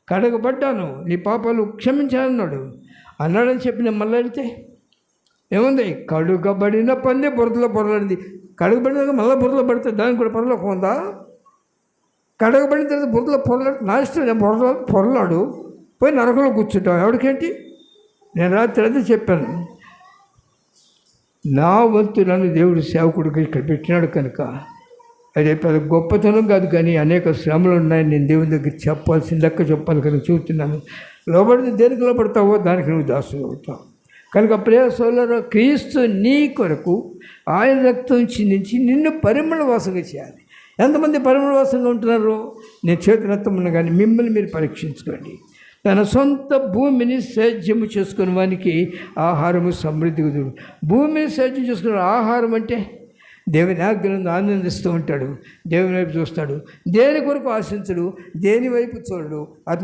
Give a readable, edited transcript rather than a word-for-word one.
కడగబడ్డాను, నీ పాపాలు క్షమించానన్నాడు. అన్నాడని చెప్పి నేను మళ్ళీ వెళ్తే ఏముంది? కడుగబడిన పంది బురదలో పొరలాడింది. కడగబడినాక మళ్ళీ బురదలో పడితే దానికి కూడా పరలోకం ఉందా? కడగబడిన తర్వాత బురదలో పొరలాడు, నా ఇష్టం, నేను బురదలో పొరలాడు, పోయి నరకంలో కూర్చుంటాం, ఎవరికేంటి? నేను రాత్రి అయితే చెప్పాను, నా వంతు నన్ను దేవుడు సేవకుడికి ఇక్కడ పెట్టినాడు కనుక అదే పెద్ద గొప్పతనం కాదు, కానీ అనేక శ్రమలు ఉన్నాయి, నేను దేవుని దగ్గర చెప్పాల్సిన లెక్క చెప్పాలి కనుక చూస్తున్నాను. లోబడితే దేనికి లోపడతావో దానికి నువ్వు దాసులు అవుతావు. కనుక ప్రియ సోదరులారా, క్రీస్తు నీ కొరకు ఆయన రక్తం చిందించి నిన్ను పరిమళ వాసంగా చేయాలి. ఎంతమంది పరిమళ వాసంగా ఉంటున్నారో నేను చేతి రక్తం ఉన్నా కానీ మిమ్మల్ని మీరు పరీక్షించుకోండి. తన సొంత భూమిని సేద్యము చేసుకునే వానికి ఆహారము సమృద్ధిగా దొరుకు. భూమిని సేద్యం చేసుకునే ఆహారం అంటే దేవుని ఆజ్ఞలను ఆనందిస్తూ ఉంటాడు, దేవుని వైపు చూస్తాడు, దేని కొరకు ఆశించడు, దేని వైపు చూడడు.